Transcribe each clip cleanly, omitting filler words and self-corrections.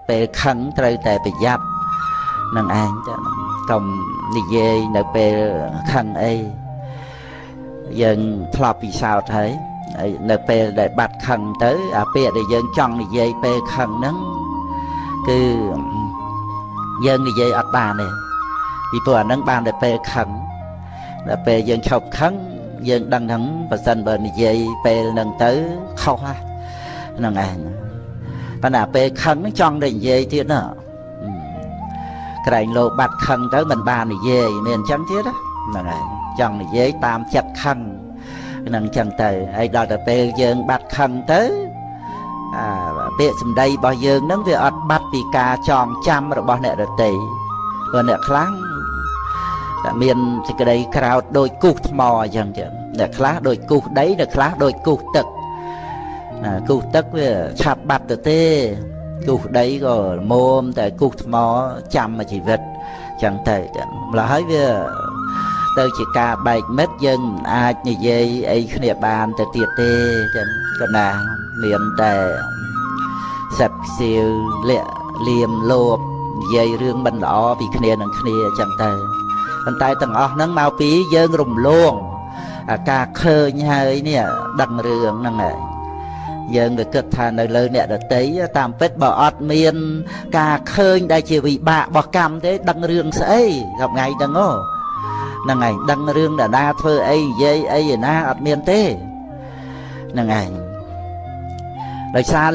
ពេលខឹងត្រូវតែប្រយ័ត្ននឹងឯងចឹងកុំនិយាយនៅពេលខឹងអីយើងធ្លាប់ពិសោធន៍ហើយនៅពេលដែលបាត់ខឹងទៅអាពាក្យដែលយើងចង់និយាយពេលខឹងហ្នឹងគឺយើងនិយាយអត់បានទេពីព្រោះអាហ្នឹងបានតែពេលខឹងដល់ពេលយើងឈប់ខឹងយើងដឹងថាបើសិនបើនិយាយពេលហ្នឹងទៅខុសហ្នឹងឯងប៉ុន្តែពេលខឹងចង់តែនិយាយទៀតណាក្រែងលោកបាត់ខឹងទៅមិនបាននិយាយមានអញ្ចឹងទៀតហ្នឹងឯងចង់និយាយតាមចិត្តខឹងហ្នឹងអញ្ចឹងទៅហើយដល់ទៅពេលយើងបាត់ខឹងទៅពាក្យសម្ដីរបស់យើងហ្នឹងវាអត់បាត់ពីការចងចាំរបស់អ្នកដទៃព្រោះអ្នកខ្លះតែមានសេចក្តីក្រោធដូចគូសថ្មអញ្ចឹងចឹងអ្នកខ្លះដូចគូសដីអ្នកខ្លះដូចគូសទឹកគូសទឹកវាឆាប់បាត់ទៅទេគូសដីក៏ល្មមតែគូសថ្មចាំមួយជីវិតចឹងទៅម្ល៉េះហើយវាទៅជាការបែកមិត្តយើងមិនអាចនិយាយអីគ្នាបានទៅទៀតទេចឹងក៏ណាមានតែសិតខ្សៀវលាក់លៀមលោបនិយាយរឿងមិនល្អពីគ្នានឹងគ្នាចឹងទៅប៉ុន្តែទាំងអស់ហ្នឹងមកពីយើងរំលងការឃើញហើយនេះដឹងរឿងហ្នឹងហើយយើងទៅគិតថានៅលើអ្នកដតីតាមពិតបើអត់មានការឃើញដែលជាវិបាករបស់កម្មទេដឹងរឿងស្អីថ្ងៃហ្នឹងហ្នឹងហើយដឹងរឿងតាណាធ្វើអីនិយាយអីឯណាអត់មានទេហ្នឹងហើយដោយសារ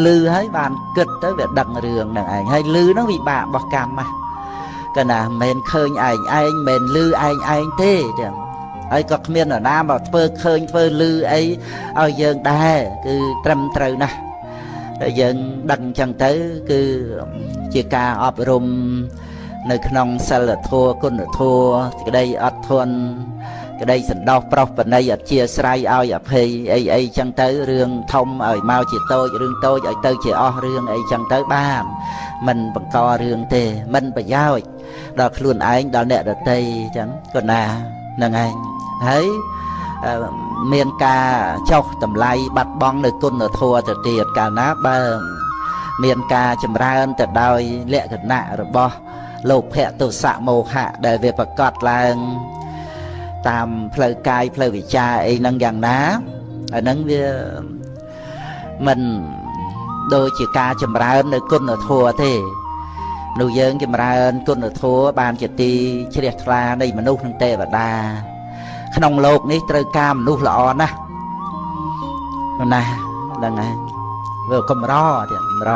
លឺហើយបានគិតទៅវាដឹងរឿងហ្នឹងឯងហើយលឺហ្នឹងវិបាករបស់កម្មកណាមិនឃើញឯងមិនលឺឯងទេទាំងហើយក៏គ្មាននរណាមកធ្វើឃើញធ្វើលឺអីឲ្យយើងដែរគឺត្រឹមត្រូវណាស់តែយើងដឹងចឹងទៅគឺជាការអប់រំនៅក្នុងសិលធម៌គុណធម៌ក្តីអត់ធន់ក្តីសន្តោសប្រោសបណីអធិស្ស្រ័យឲ្យអភ័យអីចឹងទៅរឿងធំឲ្យមកជាតូចរឿងតូចឲ្យទៅជាអស់រឿងអីចឹងទៅបានមិនបង្ករឿងទេមិនប្រយោជន៍ដល់ខ្លួនឯងដល់អ្នកដទៃចឹងក៏ណាហ្នឹងឯងហើយមានការចុះតម្លៃបាត់បង់នៅគុណធម៌ទៅទៀតកាលណាបើមានការចម្រើនទៅដោយលក្ខណៈរបស់លោភៈទោសៈមោហៈដែលវាប្រកបឡើងតាមផ្លូវកាយផ្លូវវិជ្ជាអីហ្នឹងយ៉ាងណាអាហ្នឹងវាមិនដូចជាការចម្រើននៅគុណធម៌ទេនោះយើងចម្រើនគុណធម៌បានជាទីជ្រះថ្លានៃមនុស្សនិងទេវតាក្នុងโลกនេះត្រូវការមនុស្សល្អណាស់ណាហ្នឹងហើយវាកម្រទៀតកម្រ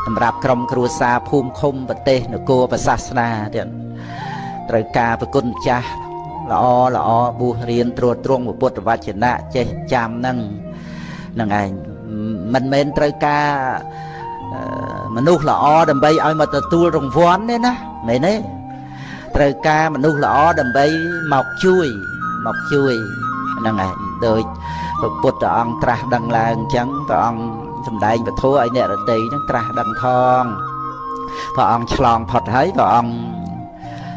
សម្រាប់ក្រុមគ្រួសារភូមិឃុំប្រទេសនគរសាសនាទៀតត្រូវការប្រគុណម្ចាស់ល្អបួសរៀនត្រួតត្រងពុទ្ធវចនៈចេះចាំហ្នឹងឯងមិនមែនត្រូវការមនុស្សល្អដើម្បីឲ្យមកទទួលរង្វាន់ទេណាមែនទេត្រូវការមនុស្សល្អដើម្បីមកជួយហ្នឹងឯងដូចព្រះពុទ្ធអង្គត្រាស់ដឹងឡើងអញ្ចឹងព្រះអង្គសម្ដែងពធឲ្យអ្នករតីហ្នឹងត្រាស់ដឹងផងព្រះអង្គឆ្លងផុតហើយព្រះអង្គ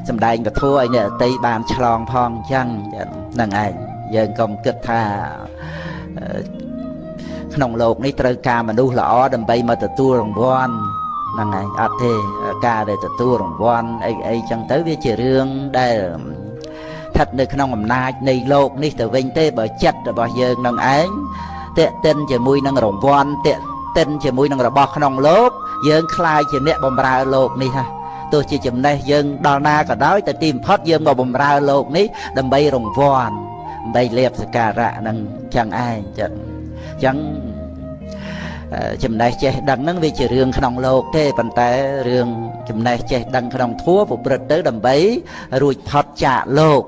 សម្ដែងពធឲ្យអ្នករតីបានឆ្លងផងអញ្ចឹងហ្នឹងឯងយើងកុំគិតថាក្នុងโลกនេះត្រូវការមនុស្សល្អដើម្បីមកទទួលរង្វាន់ហ្នឹងឯងអត់ទេការដែលទទួលរង្វាន់អីចឹងទៅវាជារឿងដែលស្ថិតនៅក្នុងអំណាចនៃโลกនេះទៅវិញទេបើចិត្តរបស់យើងនឹងឯងតេតិនជាមួយនឹងរង្វាន់តេតិនជាមួយនឹងរបស់ក្នុងโลกយើងคล้ายជាអ្នកបំរើโลกនេះហ่ะទោះជាចំណេះយើងដល់ណាក៏ដោយតែទីបំផុតយើងមកបំរើโลกនេះដើម្បីរង្វាន់ដើម្បីលាភសក្ការៈនឹងចឹងឯងចឹងចំណេះចេះដឹងហ្នឹងវាជារឿងក្នុងโลกទេប៉ុន្តែរឿងចំណេះចេះដឹងក្នុងធម៌ប្រព្រឹត្តទៅដើម្បីរួចផុតចាកโลก